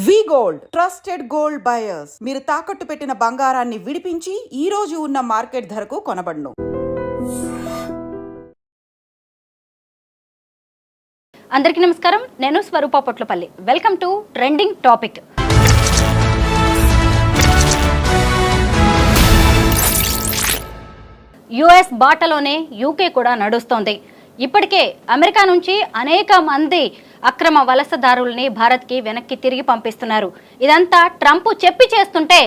వి gold trusted gold buyers మీరు తాకట్టు పెట్టిన బంగారాన్ని విడిపించి ఈ రోజు ఉన్న మార్కెట్ ధరకు కొనబడును. అందరికీ నమస్కారం. నేను Swarupa Potlapalli. Welcome to trending topic. US బాటలోనే యూకే కూడా నడుస్తోంది. ఇప్పటికే అమెరికా నుంచి అనేక మంది అక్రమ వలసదారుల్ని భారత్కి వెనక్కి తిరిగి పంపిస్తున్నారు. ఇదంతా ట్రంప్ చెప్పి చేస్తుంటే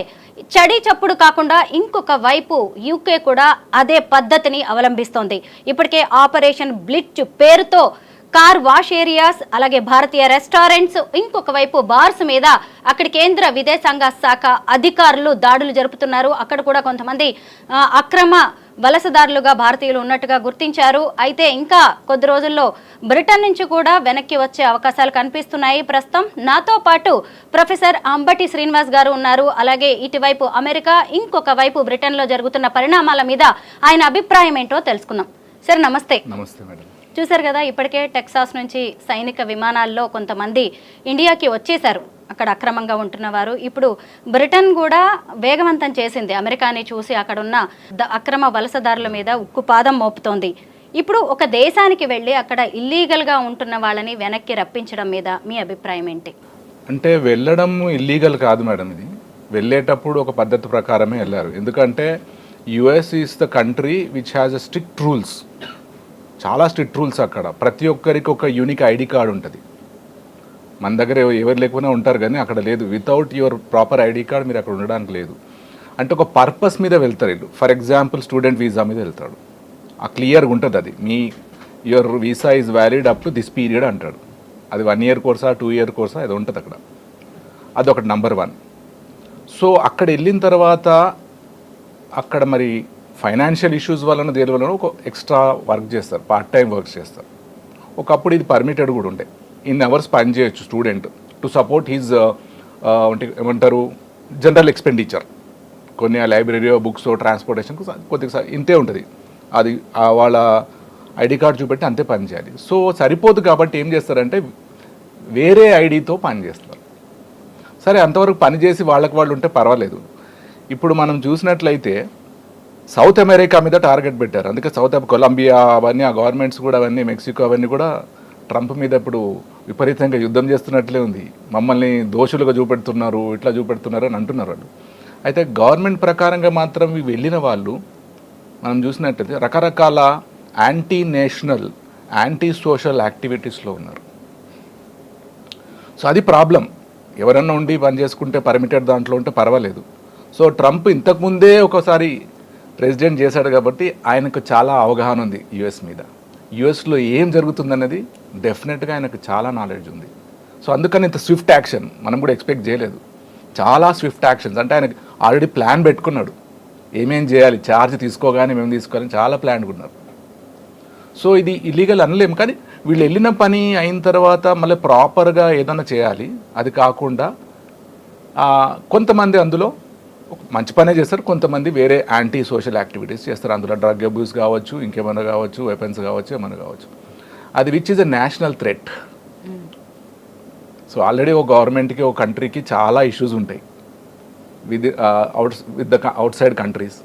చడి చప్పుడు కాకుండా ఇంకొక వైపు యూకే కూడా అదే పద్ధతిని అవలంబిస్తోంది. ఇప్పటికే ఆపరేషన్ బ్లిట్జ్ పేరుతో కార్ వాష్ ఏరియాస్, అలాగే భారతీయ రెస్టారెంట్స్, ఇంకొక వైపు బార్స్ మీద అక్కడి కేంద్ర విదేశాంగ శాఖ అధికారులు దాడులు జరుపుతున్నారు. అక్కడ కూడా కొంతమంది అక్రమ వలసదారులుగా భారతీయులు ఉన్నట్టుగా గుర్తించారు. అయితే ఇంకా కొద్ది రోజుల్లో బ్రిటన్ నుంచి కూడా వెనక్కి వచ్చే అవకాశాలు కనిపిస్తున్నాయి. ప్రస్తుతం నాతో పాటు ప్రొఫెసర్ అంబటి శ్రీనివాస్ గారు ఉన్నారు. అలాగే ఇటువైపు అమెరికా, ఇంకొక వైపు బ్రిటన్లో జరుగుతున్న పరిణామాల మీద ఆయన అభిప్రాయం ఏంటో తెలుసుకుందాం. సార్ నమస్తే. నమస్తే మేడం. చూశారు కదా, ఇప్పటికే టెక్సాస్ నుంచి సైనిక విమానాల్లో కొంతమంది ఇండియాకి వచ్చేశారు, అక్కడ అక్రమంగా ఉంటున్న వారు. ఇప్పుడు బ్రిటన్ కూడా వేగవంతం చేసింది. అమెరికాని చూసి అక్కడున్న అక్రమ వలసదారుల మీద ఉక్కుపాదం మోపుతోంది. ఇప్పుడు ఒక దేశానికి వెళ్ళి అక్కడ ఇల్లీగల్గా ఉంటున్న వాళ్ళని వెనక్కి రప్పించడం మీద మీ అభిప్రాయం ఏంటి? అంటే వెళ్ళడం ఇల్లీగల్ కాదు మేడం. ఇది వెళ్ళేటప్పుడు ఒక పద్ధతి ప్రకారమే వెళ్ళారు. ఎందుకంటే US is the country which has a strict rules. చాలా స్ట్రిక్ట్ రూల్స్. అక్కడ ప్రతి ఒక్కరికి ఒక యూనిక్ ఐడి కార్డు ఉంటుంది. మన దగ్గర ఎవరు లేకపోయినా ఉంటారు, కానీ అక్కడ లేదు. Without your proper ID card మీరు అక్కడ ఉండడానికి లేదు. అంటే ఒక పర్పస్ మీద వెళ్తారు వీళ్ళు. ఫర్ ఎగ్జాంపుల్ స్టూడెంట్ వీసా మీద వెళ్తాడు. ఆ క్లియర్గా ఉంటుంది అది. Me your visa is valid up to this period అంటాడు. అది 1 year కోర్సా 2 year కోర్సా అది ఉంటుంది అక్కడ. అదొకటి నంబర్ 1. సో అక్కడ వెళ్ళిన తర్వాత అక్కడ మరి ఫైనాన్షియల్ ఇష్యూస్ వలన దేని వలన ఒక ఎక్స్ట్రా వర్క్ చేస్తారు, పార్ట్ టైం వర్క్ చేస్తారు. ఒకప్పుడు ఇది పర్మిటెడ్ కూడా ఉండే. ఇన్ అవర్స్ పని చేయొచ్చు స్టూడెంట్ టు సపోర్ట్ హిజ్ ఏమంటారు జనరల్ ఎక్స్పెండిచర్. కొన్ని లైబ్రరీ బుక్స్ ట్రాన్స్పోర్టేషన్కు కొద్దిగా ఇంతే ఉంటుంది. అది వాళ్ళ ఐడి కార్డు చూపెట్టి అంతే పని చేయాలి. సో సరిపోదు కాబట్టి ఏం చేస్తారంటే వేరే ఐడితో పని చేస్తారు. సరే, అంతవరకు పని చేసి వాళ్ళకి వాళ్ళు ఉంటే పర్వాలేదు. ఇప్పుడు మనం చూసినట్లయితే సౌత్ అమెరికా మీద టార్గెట్ పెట్టారు. అందుకే కొలంబియా అవన్నీ, ఆ గవర్నమెంట్స్ కూడా అవన్నీ, మెక్సికో అవన్నీ కూడా ట్రంప్ మీద ఇప్పుడు విపరీతంగా యుద్ధం చేస్తున్నట్లే ఉంది. మమ్మల్ని దోషులుగా చూపెడుతున్నారు, ఇట్లా చూపెడుతున్నారు అని అంటున్నారు వాళ్ళు. అయితే గవర్నమెంట్ ప్రకారంగా మాత్రం వెళ్ళిన వాళ్ళు మనం చూసినట్లయితే రకరకాల యాంటీ నేషనల్, యాంటీ సోషల్ యాక్టివిటీస్లో ఉన్నారు. సో అది ప్రాబ్లం. ఎవరన్నా ఉండి పని చేసుకుంటే పర్మిటెడ్ దాంట్లో ఉంటే పర్వాలేదు. సో ట్రంప్ ఇంతకుముందే ఒకసారి ప్రెసిడెంట్ చేశాడు కాబట్టి ఆయనకు చాలా అవగాహన ఉంది యుఎస్ మీద. యుఎస్లో ఏం జరుగుతుందన్నది డెఫినెట్గా ఆయనకు చాలా నాలెడ్జ్ ఉంది. సో అందుకని ఇంత స్విఫ్ట్ యాక్షన్ మనం కూడా ఎక్స్పెక్ట్ చేయలేదు. చాలా స్విఫ్ట్ యాక్షన్స్. అంటే ఆయనకు ఆల్రెడీ ప్లాన్ పెట్టుకున్నాడు, ఏమేం చేయాలి, ఛార్జ్ తీసుకోగానే మేము తీసుకోవాలని చాలా ప్లాన్ ఉన్నారు. సో ఇది ఇల్లీగల్ అనలేము, కానీ వీళ్ళు వెళ్ళిన పని అయిన తర్వాత మళ్ళీ ప్రాపర్గా ఏదైనా చేయాలి. అది కాకుండా కొంతమంది అందులో మంచి పనే చేస్తారు, కొంతమంది వేరే యాంటీ సోషల్ యాక్టివిటీస్ చేస్తారు. అందులో డ్రగ్ అబ్యూస్ కావచ్చు, ఇంకేమైనా కావచ్చు, వెపన్స్ కావచ్చు, ఏమైనా కావచ్చు. అది which is a national threat. So already ఒక గవర్నమెంట్కి, ఒక కంట్రీకి చాలా ఇష్యూస్ ఉంటాయి with the out side countries.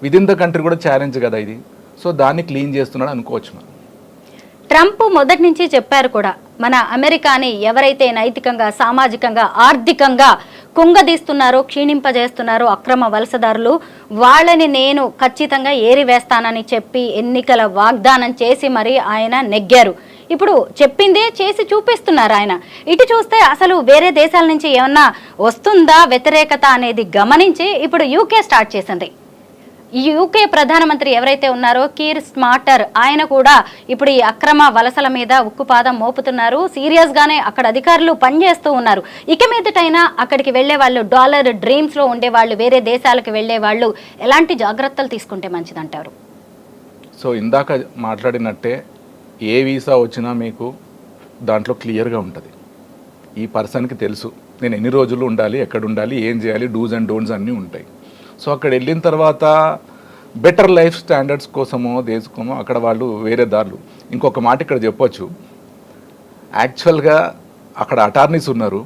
Within the country కూడా ఛాలెంజ్ కదా ఇది. సో దాన్ని క్లీన్ చేస్తున్నాడు అనుకోవచ్చు మనం. ట్రంప్ మొదటి నుంచి చెప్పారు కూడా, మన అమెరికాని ఎవరైతే నైతికంగా, సామాజికంగా, ఆర్థికంగా కుంగదీస్తున్నారో, క్షీణింపజేస్తున్నారో అక్రమ వలసదారులు, వాళ్ళని నేను ఖచ్చితంగా ఏరివేస్తానని చెప్పి ఎన్నికల వాగ్దానం చేసి మరి ఆయన నెగ్గారు. ఇప్పుడు చెప్పిందే చేసి చూపిస్తున్నారు ఆయన. ఇటు చూస్తే అసలు వేరే దేశాల నుంచి ఏమన్నా వస్తుందా వ్యతిరేకత అనేది గమనించి ఇప్పుడు యూకే స్టార్ట్ చేసింది. ఈ యూకే ప్రధానమంత్రి ఎవరైతే ఉన్నారో కీర్ స్టార్మర్, ఆయన కూడా ఇప్పుడు ఈ అక్రమ వలసల మీద ఉక్కుపాదం మోపుతున్నారు. సీరియస్గానే అక్కడ అధికారులు పనిచేస్తూ ఉన్నారు. ఇక మీదటైనా అక్కడికి వెళ్లే వాళ్ళు, డాలర్ డ్రీమ్స్లో ఉండేవాళ్ళు, వేరే దేశాలకు వెళ్లే వాళ్ళు ఎలాంటి జాగ్రత్తలు తీసుకుంటే మంచిదంటారు? సో ఇందాక మాట్లాడినట్టే ఏ వీసా వచ్చినా మీకు దాంట్లో క్లియర్గా ఉంటుంది. ఈ పర్సన్కి తెలుసు నేను ఎన్ని రోజులు ఉండాలి, ఎక్కడ ఉండాలి, ఏం చేయాలి, డూస్ అండ్ డోంట్స్ అన్నీ ఉంటాయి. సో అక్కడ వెళ్ళిన తర్వాత బెటర్ లైఫ్ స్టాండర్డ్స్ కోసమో దేశకోమో అక్కడ వాళ్ళు వేరే దారులు. ఇంకొక మాట ఇక్కడ చెప్పొచ్చు, యాక్చువల్గా అక్కడ అటార్నీస్ ఉన్నారు,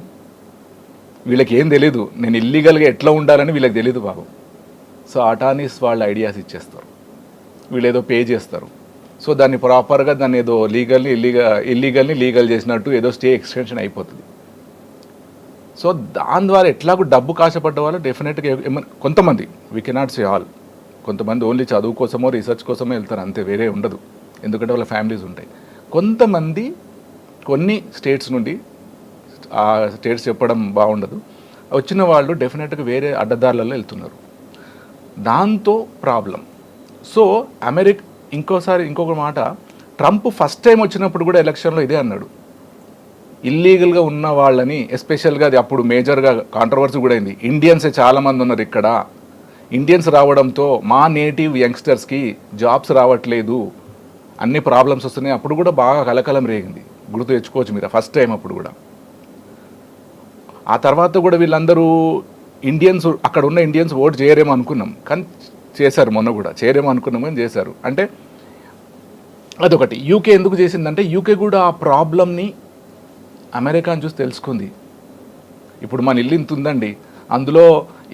వీళ్ళకి ఏం తెలీదు, నేను ఇల్లీగల్గా ఎట్లా ఉండాలని వీళ్ళకి తెలీదు బాబు. సో అటార్నీస్ వాళ్ళు ఐడియాస్ ఇచ్చేస్తారు, వీళ్ళు ఏదో పే చేస్తారు. సో దాన్ని ప్రాపర్గా దాన్ని ఏదో ఇల్లీగల్ని లీగల్ చేసినట్టు ఏదో స్టే ఎక్స్టెన్షన్ అయిపోతుంది. సో దాని ద్వారా ఎట్లాగో డబ్బు కాశపడ్డ వాళ్ళు డెఫినెట్గా కొంతమంది, వీ కెనాట్ సే ఆల్, కొంతమంది ఓన్లీ చదువు కోసమో రీసెర్చ్ కోసమో వెళ్తారు అంతే, వేరే ఉండదు, ఎందుకంటే వాళ్ళ ఫ్యామిలీస్ ఉంటాయి. కొంతమంది కొన్ని స్టేట్స్ నుండి, ఆ స్టేట్స్ చెప్పడం బాగుండదు, వచ్చిన వాళ్ళు డెఫినెట్గా వేరే అడ్డదారులలో వెళ్తున్నారు, దాంతో ప్రాబ్లం. సో ఇంకొక మాట, ట్రంప్ ఫస్ట్ టైం వచ్చినప్పుడు కూడా ఎలక్షన్లో ఇదే అన్నాడు, ఇల్లీగల్గా ఉన్న వాళ్ళని, ఎస్పెషల్గా అది అప్పుడు మేజర్గా కాంట్రవర్సీ కూడా అయింది, ఇండియన్సే చాలామంది ఉన్నారు ఇక్కడ, ఇండియన్స్ రావడంతో మా నేటివ్ యంగ్స్టర్స్కి జాబ్స్ రావట్లేదు, అన్ని ప్రాబ్లమ్స్ వస్తున్నాయి, అప్పుడు కూడా బాగా కలకలం రేగింది, గుర్తు తెచ్చుకోవచ్చు మీరు ఫస్ట్ టైం అప్పుడు కూడా. ఆ తర్వాత కూడా వీళ్ళందరూ ఇండియన్స్, అక్కడ ఉన్న ఇండియన్స్ ఓట్ చేయరేమో అనుకున్నాం, కానీ చేశారు, మొన్న కూడా చేయరేమో అనుకున్నాం కానీ చేశారు. అంటే అదొకటి. యూకే ఎందుకు చేసిందంటే యూకే కూడా ఆ ప్రాబ్లమ్ని అమెరికాని చూసి తెలుసుకుంది. ఇప్పుడు మన ఇల్లు ఇంత ఉందండి, అందులో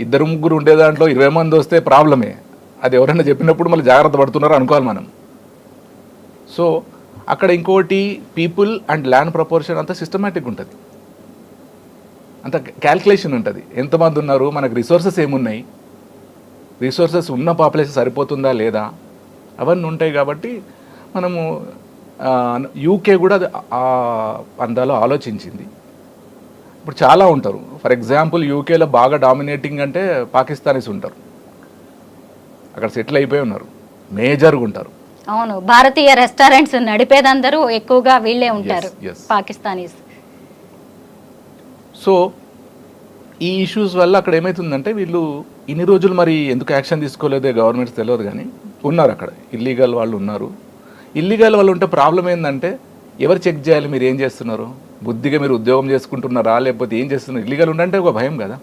2-3 ఉండే దాంట్లో 20 మంది వస్తే ప్రాబ్లమే, అది ఎవరైనా చెప్పినప్పుడు మళ్ళీ జాగ్రత్త పడుతున్నారు అనుకోవాలి మనం. సో అక్కడ ఇంకోటి, పీపుల్ అండ్ ల్యాండ్ ప్రపోర్షన్ అంతా సిస్టమేటిక్ ఉంటుంది, అంత క్యాల్కులేషన్ ఉంటుంది, ఎంతమంది ఉన్నారు, మనకు రిసోర్సెస్ ఏమున్నాయి, రిసోర్సెస్ ఉన్న పాపులేషన్ సరిపోతుందా లేదా, అవన్నీ ఉంటాయి. కాబట్టి మనము యూకే కూడా అందాలో ఆలోచించింది. ఇప్పుడు చాలా ఉంటారు, ఫర్ ఎగ్జాంపుల్ యూకేలో బాగా డామినేటింగ్ అంటే పాకిస్తానీస్ ఉంటారు, అక్కడ సెటిల్ అయిపోయి ఉన్నారు, మేజర్గా ఉంటారు. అవును, భారతీయ రెస్టారెంట్స్ నడిపేదందరూ ఎక్కువగా వీళ్ళే ఉంటారు, పాకిస్తానీస్. సో ఈ ఇష్యూస్ వల్ల అక్కడ ఏమవుతుందంటే వీళ్ళు ఇన్ని రోజులు మరి ఎందుకు యాక్షన్ తీసుకోలేదే గవర్నమెంట్స్ తెలియదు, కానీ ఉన్నారు అక్కడ ఇల్లీగల్ వాళ్ళు ఉన్నారు. ఇల్లీగల్ వాళ్ళు ఉంటే ప్రాబ్లం ఏంటంటే ఎవరు చెక్ చేయాలి, మీరు ఏం చేస్తున్నారు, బుద్ధిగా మీరు ఉద్యోగం చేసుకుంటున్నారా లేకపోతే ఏం చేస్తున్నారు. ఇల్లీగల్ ఉండంటే ఒక భయం కదా,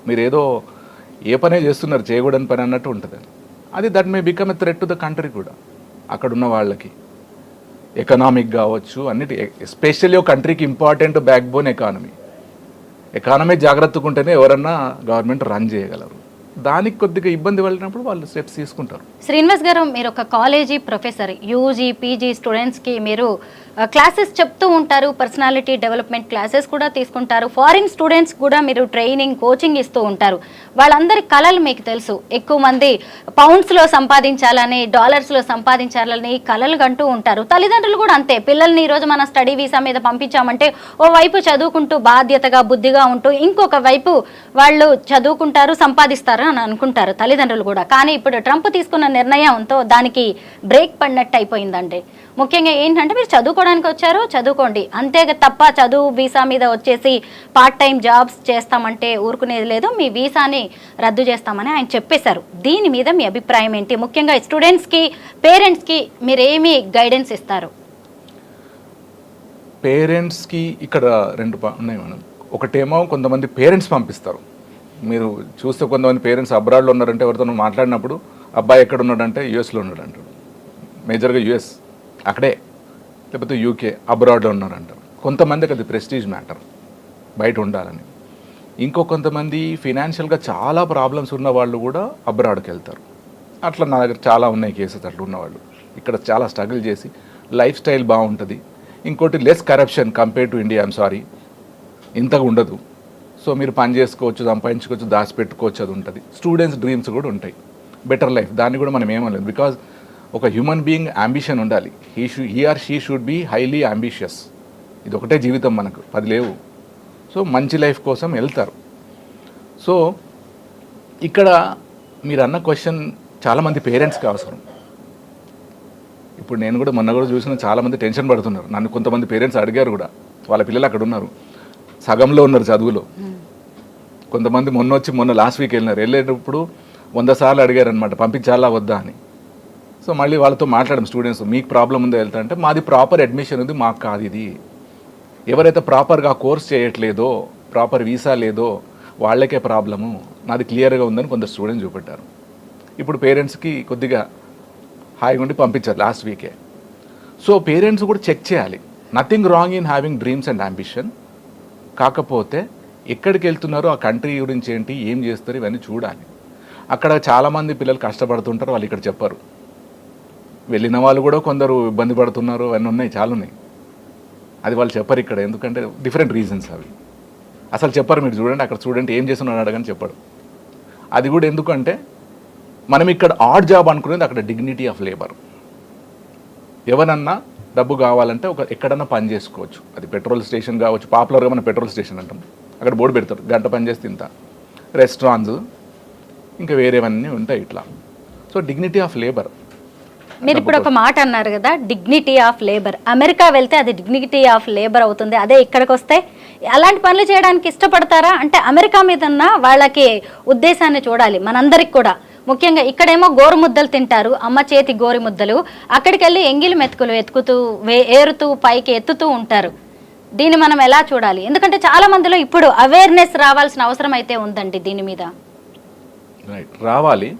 మీరు ఏదో ఏ పనే చేస్తున్నారు, చేయకూడని పని అన్నట్టు ఉంటుంది. అది that may become a threat to the country కూడా, అక్కడ ఉన్న వాళ్ళకి ఎకనామిక్ కావచ్చు, అన్నిటి, ఎస్పెషల్లీ ఒక కంట్రీకి ఇంపార్టెంట్ బ్యాక్ బోన్ ఎకానమీ జాగ్రత్తగా ఉంటేనే ఎవరన్నా గవర్నమెంట్ రన్ చేయగలరు. దానికి కొద్దిగా ఇబ్బంది పడినప్పుడు వాళ్ళు స్టెప్స్ తీసుకుంటారు. శ్రీనివాస్ గారు, మీరు ఒక కాలేజీ ప్రొఫెసర్, యూజీ పీజీ స్టూడెంట్స్కి మీరు క్లాసెస్ చెప్తూ ఉంటారు, పర్సనాలిటీ డెవలప్మెంట్ క్లాసెస్ కూడా తీసుకుంటారు, ఫారిన్ స్టూడెంట్స్ కూడా మీరు ట్రైనింగ్ కోచింగ్ ఇస్తూ ఉంటారు. వాళ్ళందరి కళలు మీకు తెలుసు, ఎక్కువ మంది పౌండ్స్లో సంపాదించాలని, డాలర్స్లో సంపాదించాలని కళలు కంటూ ఉంటారు. తల్లిదండ్రులు కూడా అంతే, పిల్లల్ని ఈరోజు మన స్టడీ వీసా మీద పంపించామంటే ఓ వైపు చదువుకుంటూ బాధ్యతగా బుద్ధిగా ఉంటూ ఇంకొక వైపు వాళ్ళు చదువుకుంటారు, సంపాదిస్తారు అని అనుకుంటారు తల్లిదండ్రులు కూడా. కానీ ఇప్పుడు ట్రంప్ తీసుకున్న నిర్ణయంతో దానికి బ్రేక్ పడినట్టు అయిపోయిందండి. ముఖ్యంగా ఏంటంటే మీరు చదువుకోవడానికి వచ్చారు, చదువుకోండి అంతే తప్ప చదువు వీసా మీద వచ్చేసి పార్ట్ టైం జాబ్స్ చేస్తామంటే ఊరుకునేది లేదు, మీ వీసాని రద్దు చేస్తామని ఆయన చెప్పేశారు. దీని మీద మీ అభిప్రాయం ఏంటి? ముఖ్యంగా స్టూడెంట్స్కి, పేరెంట్స్కి మీరేమి గైడెన్స్ ఇస్తారు? పేరెంట్స్కి ఇక్కడ 2 ఉన్నాయి మేడం. ఒకటేమో కొంతమంది పేరెంట్స్ పంపిస్తారు, మీరు చూస్తే కొంతమంది పేరెంట్స్ అబ్రాడ్లో ఉన్నారంటే ఎవరితో మాట్లాడినప్పుడు అబ్బాయి ఎక్కడ ఉన్నాడంటే యూఎస్లో ఉన్నాడు అంటాడు, మేజర్గా యూఎస్ అక్కడే, లేకపోతే యూకే అబ్రాడ్లో ఉన్నారంటారు. కొంతమందికి అది ప్రెస్టీజ్ మ్యాటర్, బయట ఉండాలని. కొంతమంది ఫినాన్షియల్గా చాలా ప్రాబ్లమ్స్ ఉన్న వాళ్ళు కూడా అబ్రాడ్కి వెళ్తారు. అట్లా నా దగ్గర చాలా ఉన్నాయి కేసెస్, అట్లా ఉన్నవాళ్ళు ఇక్కడ చాలా స్ట్రగుల్ చేసి లైఫ్ స్టైల్ బాగుంటుంది. ఇంకోటి less corruption compare to India, I'm sorry, ఇంతగా ఉండదు. సో మీరు పని చేసుకోవచ్చు, సంపాదించుకోవచ్చు, దాచిపెట్టుకోవచ్చు, అది ఉంటుంది. స్టూడెంట్స్ డ్రీమ్స్ కూడా ఉంటాయి, బెటర్ లైఫ్, దాన్ని కూడా మనం ఏమనలేదు. బికాజ్ ఒక హ్యూమన్ బీయింగ్ అంబిషన్ ఉండాలి, he or she should be highly ambitious. ఇది ఒకటే జీవితం, మనకు 10 లేవు. సో మంచి లైఫ్ కోసం వెళ్తారు. సో ఇక్కడ మీరు అన్న క్వశ్చన్ చాలామంది పేరెంట్స్కి అవసరం. ఇప్పుడు నేను కూడా మొన్న కూడా చూసిన చాలామంది టెన్షన్ పడుతున్నారు, నన్ను కొంతమంది పేరెంట్స్ అడిగారు కూడా, వాళ్ళ పిల్లలు అక్కడ ఉన్నారు, సగంలో ఉన్నారు చదువులో. కొంతమంది మొన్న లాస్ట్ వీక్ వెళ్ళేటప్పుడు 100 సార్లు అడిగారు అనమాట, పంపించాలా వద్దా అని. సో మళ్ళీ వాళ్ళతో మాట్లాడడం, స్టూడెంట్స్ మీకు ప్రాబ్లం ఉందో వెళ్తా అంటే, మాది ప్రాపర్ అడ్మిషన్ ఉంది, మాకు కాదు ఇది. ఎవరైతే ప్రాపర్గా కోర్స్ చేయట్లేదో, ప్రాపర్ వీసా లేదో వాళ్ళకే ప్రాబ్లము, నాది క్లియర్గా ఉందని కొందరు స్టూడెంట్స్ చూపెట్టారు. ఇప్పుడు పేరెంట్స్కి కొద్దిగా హాయిగా ఉండి పంపించారు లాస్ట్ వీకే. సో పేరెంట్స్ కూడా చెక్ చేయాలి, nothing wrong in having dreams and ambition. కాకపోతే ఎక్కడికి వెళ్తున్నారో ఆ కంట్రీ గురించి ఏంటి, ఏం చేస్తారు, ఇవన్నీ చూడాలి. అక్కడ చాలామంది పిల్లలు కష్టపడుతుంటారు, వాళ్ళు ఇక్కడ చెప్పరు. వెళ్ళిన వాళ్ళు కూడా కొందరు ఇబ్బంది పడుతున్నారు, అవన్నీ ఉన్నాయి, చాలా ఉన్నాయి. అది వాళ్ళు చెప్పరు ఇక్కడ, ఎందుకంటే డిఫరెంట్ రీజన్స్ అవి. అసలు చెప్పరు. మీరు చూడండి, అక్కడ స్టూడెంట్ ఏం చేస్తున్నాడు అడగని చెప్పడు. అది కూడా ఎందుకంటే మనం ఇక్కడ ఆడ్ జాబ్ అనుకునేది అక్కడ డిగ్నిటీ ఆఫ్ లేబర్. ఎవరన్నా డబ్బు కావాలంటే ఎక్కడన్నా పని చేసుకోవచ్చు. అది పెట్రోల్ స్టేషన్ కావచ్చు, పాపులర్గా మనం పెట్రోల్ స్టేషన్ అంటాం. అక్కడ బోర్డు పెడతారు, గంట పని చేస్తే ఇంత. రెస్టారెంట్స్ ఇంకా వేరేవన్నీ ఉంటాయి ఇట్లా. So dignity of labour. మీరు ఇప్పుడు ఒక మాట అన్నారు కదా, డిగ్నిటీ ఆఫ్ లేబర్. అమెరికా వెళ్తే అది డిగ్నిటీ ఆఫ్ లేబర్ అవుతుంది, అదే ఇక్కడికి వస్తే అలాంటి పనులు చేయడానికి ఇష్టపడతారా? అంటే అమెరికా మీద ఉన్న వాళ్ళకి ఉద్దేశాన్ని చూడాలి మనందరికి కూడా. ముఖ్యంగా ఇక్కడేమో గోరుముద్దలు తింటారు, అమ్మ చేతి గోరి ముద్దలు. అక్కడికి వెళ్ళి ఎంగిలి మెతుకులు ఏరుతూ పైకి ఎత్తుతూ ఉంటారు. దీన్ని మనం ఎలా చూడాలి? ఎందుకంటే చాలా మందిలో ఇప్పుడు అవేర్నెస్ రావాల్సిన అవసరం అయితే ఉందండి దీని మీద. రైట్, రావాలి.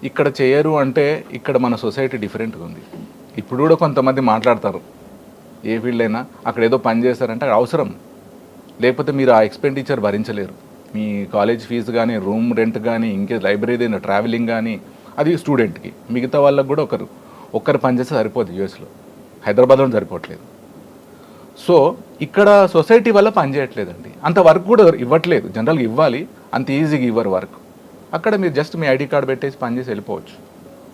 ఇక్కడ చేయరు అంటే ఇక్కడ మన సొసైటీ డిఫరెంట్గా ఉంది. ఇప్పుడు కూడా కొంతమంది మాట్లాడతారు, ఏ ఫీల్డ్ అయినా అక్కడ ఏదో పని చేస్తారంటే అవసరం, లేకపోతే మీరు ఆ ఎక్స్పెండిచర్ భరించలేరు. మీ కాలేజ్ ఫీజు కానీ, రూమ్ రెంట్ కానీ, ఇంకే లైబ్రరీ ట్రావెలింగ్ కానీ, అది స్టూడెంట్కి. మిగతా వాళ్ళకు కూడా ఒక్కరు పని చేస్తే సరిపోదు. యూఎస్లో, హైదరాబాద్లో సరిపోవట్లేదు. సో ఇక్కడ సొసైటీ వల్ల పని చేయట్లేదండి. అంత వర్క్ కూడా ఇవ్వట్లేదు. జనరల్గా ఇవ్వాలి, అంత ఈజీగా ఇవ్వరు వర్క్. అక్కడ మీరు జస్ట్ మీ ఐడి కార్డ్ పెట్టేసి పని చేసి వెళ్ళిపోవచ్చు,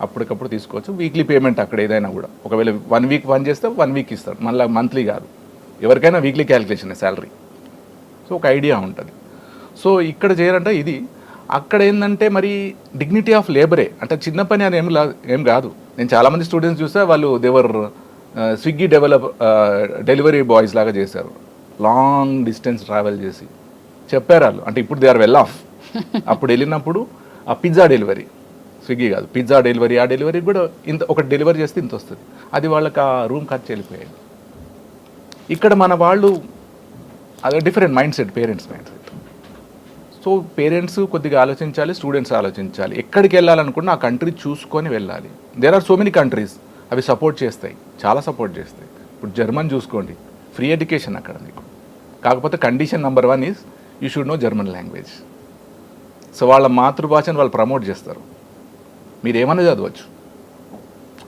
అప్పటికప్పుడు తీసుకోవచ్చు. వీక్లీ పేమెంట్ అక్కడ ఏదైనా కూడా. ఒకవేళ 1 వీక్ పని చేస్తే 1 వీక్ ఇస్తారు, మళ్ళీ మంత్లీ కాదు. ఎవరికైనా వీక్లీ క్యాలిక్యులేషన్ శాలరీ. సో ఒక ఐడియా ఉంటుంది. సో ఇక్కడ చేయాలంటే ఇది. అక్కడ ఏంటంటే మరి డిగ్నిటీ ఆఫ్ లేబరే, అంటే చిన్న పని అని ఏం కాదు. నేను చాలామంది స్టూడెంట్స్ చూస్తే వాళ్ళు దేవర్ స్విగ్గీ డెలివరీ బాయ్స్ లాగా చేశారు. లాంగ్ డిస్టెన్స్ ట్రావెల్ చేసి చెప్పారు వాళ్ళు. అంటే ఇప్పుడు దే ఆర్ వెల్ ఆఫ్. అప్పుడు వెళ్ళినప్పుడు ఆ పిజ్జా డెలివరీ, స్విగ్గీ కాదు, పిజ్జా డెలివరీ, ఆ డెలివరీ కూడా ఇంత, ఒక డెలివరీ చేస్తే ఇంత వస్తుంది. అది వాళ్ళకి ఆ రూమ్ ఖర్చు వెళ్ళిపోయాయి. ఇక్కడ మన వాళ్ళు అదే different mind set, parents mind set. So parents కొద్దిగా ఆలోచించాలి, స్టూడెంట్స్ ఆలోచించాలి. ఎక్కడికి వెళ్ళాలనుకున్నా ఆ కంట్రీ చూసుకొని వెళ్ళాలి. There are so many countries, అవి సపోర్ట్ చేస్తాయి, చాలా సపోర్ట్ చేస్తాయి. ఇప్పుడు జర్మన్ చూసుకోండి, ఫ్రీ ఎడ్యుకేషన్ అక్కడ మీకు. కాకపోతే condition number 1 is you should know German language. So వాళ్ళ మాతృభాషను వాళ్ళు ప్రమోట్ చేస్తారు, మీరు ఏమన్నా చదవచ్చు,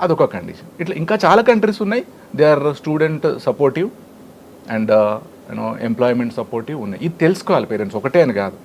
అదొక కండిషన్. ఇట్లా ఇంకా చాలా కంట్రీస్ ఉన్నాయి. They are student supportive and employment supportive ఉన్నాయి. ఇది తెలుసుకోవాలి పేరెంట్స్, ఒకటే అని కాదు.